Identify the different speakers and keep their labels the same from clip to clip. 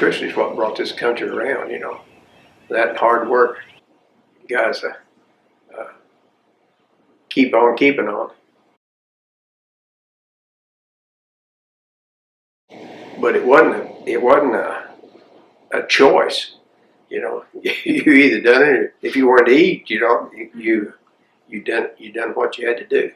Speaker 1: Electricity is what brought this country around, That hard work, guys, keep on keeping on. But it wasn't a choice, You either done it, or if you wanted to eat, you done what you had to do.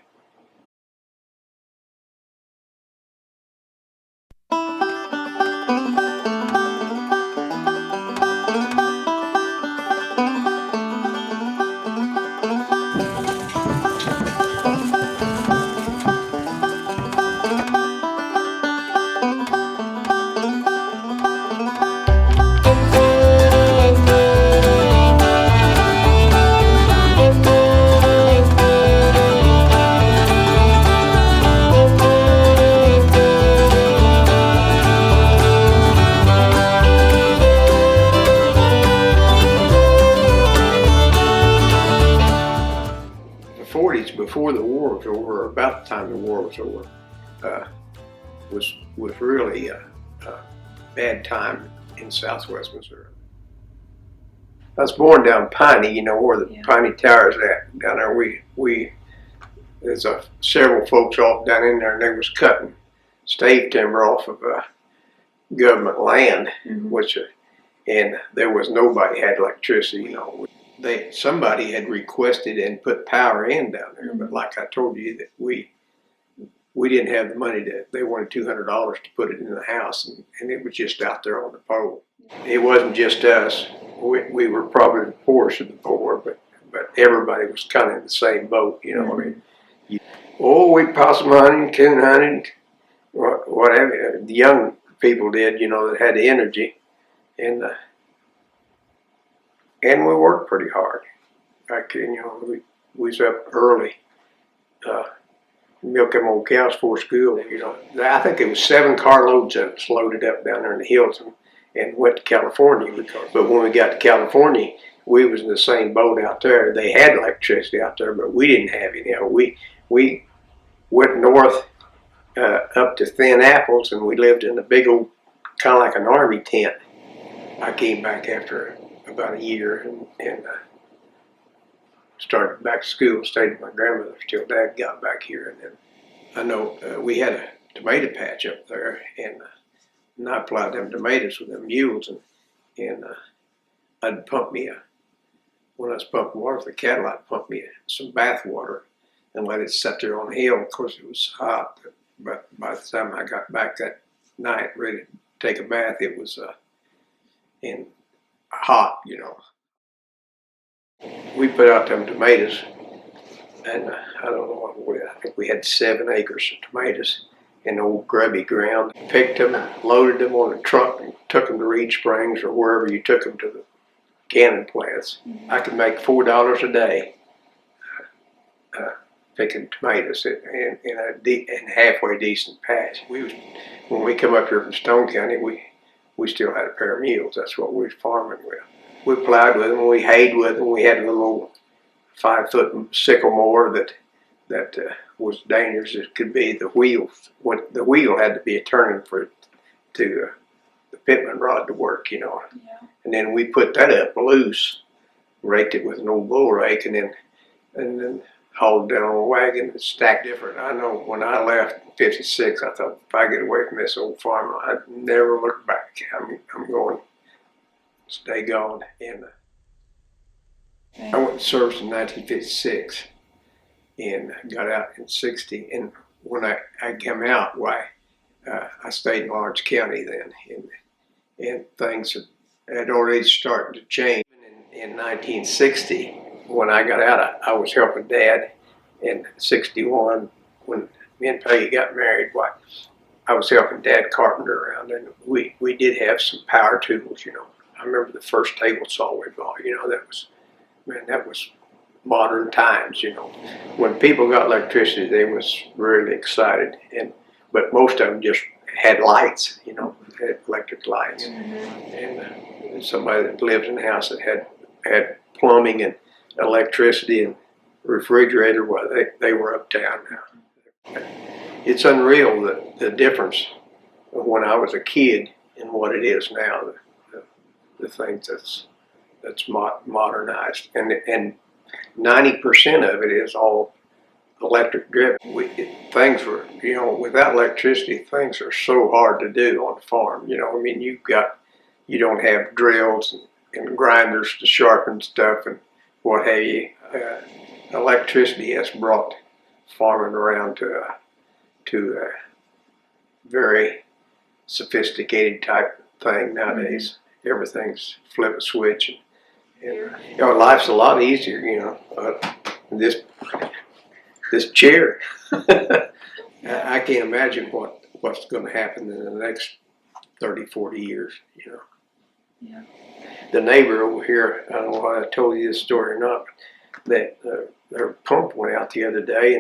Speaker 1: The 40s, before the war was over, or about the time the war was over, was really a bad time in Southwest Missouri. I was born down Piney, where the Piney Tower's at. Down there, there's several folks off down in there, and they was cutting stave timber off of government land, and there was nobody had electricity, Somebody had requested and put power in down there, but like I told you, that we didn't have the money they wanted $200 to put it in the house, and it was just out there on the pole. It wasn't just us. We were probably the poorest of the poor, but everybody was kind of in the same boat, we possum hunted, coon hunted, whatever. The young people did, that had the energy, and we worked pretty hard. We was up early, milk them old cows before school. I think it was 7 carloads of us loaded up down there in the hills and went to California. But when we got to California, we was in the same boat out there. They had electricity out there, but we didn't have any. We went north up to Thin Apples, and we lived in a big old, kind of like an army tent. I came back after about a year and started back to school, stayed with my grandmother till Dad got back here. And then I know we had a tomato patch up there, and I plowed them tomatoes with them mules, and I'd pump me when I was pumping water for the cattle, I'd pump me some bath water and let it sit there on the hill. Of course, it was hot, but by the time I got back that night ready to take a bath, it was hot, We put out them tomatoes, and I don't know, I think we had 7 acres of tomatoes in old grubby ground. Picked them, loaded them on a truck, and took them to Reed Springs or wherever you took them to the canning plants. I could make $4 a day picking tomatoes in a halfway decent patch. When we come up here from Stone County, we still had a pair of mules. That's what we was farming with. We plowed with them, we hayed with them. We had a little old 5-foot sycamore that was dangerous as could be. The wheel had to be a turning for the pitman rod to work, And then we put that up loose, raked it with an old bull rake, and then hauled it down on a wagon and stacked different. I know when I left in '56, I thought, if I get away from this old farm, I'd never look back. I'm going to stay gone. And I went to service in 1956 and got out in '60. And when I came out, I stayed in Lawrence County then, and things had already started to change. In 1960, when I got out, I was helping Dad. In '61, when me and Peggy got married, I was helping Dad carpenter around, and we did have some power tools, I remember the first table saw we bought, that was modern times, When people got electricity, they was really excited, but most of them just had lights, had electric lights. And somebody that lives in a house that had plumbing and electricity and refrigerator, they were uptown now. It's unreal the difference of when I was a kid and what it is now. The things that's modernized, and 90% of it is all electric driven. Things were, without electricity, things are so hard to do on the farm. I mean, you don't have drills and grinders to sharpen stuff and what have you. Electricity has brought farming around to a very sophisticated type thing nowadays. Everything's flip a switch, and life's a lot easier. This chair, I can't imagine what's going to happen in the next 30, 40 years.
Speaker 2: Yeah.
Speaker 1: The neighbor over here, I don't know why I told you this story or not, but that their pump went out the other day,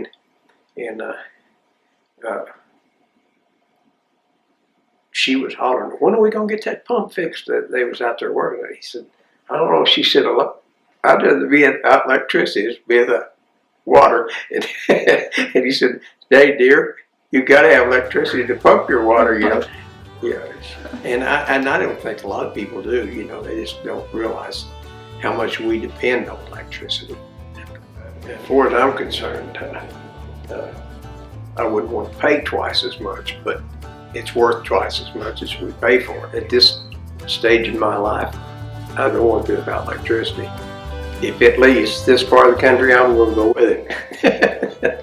Speaker 1: and she was hollering, "When are we going to get that pump fixed?" That they was out there working. He said, "I don't know." She said, "I'd rather be without electricity than be without water." And he said, "Hey, dear, you got to have electricity to pump your water." Yeah. And I don't think a lot of people do. They just don't realize how much we depend on electricity. As far as I'm concerned, I wouldn't want to pay twice as much, but it's worth twice as much as we pay for it. At this stage in my life, I don't want to do without electricity. If it leaves this part of the country, I'm going to go with it.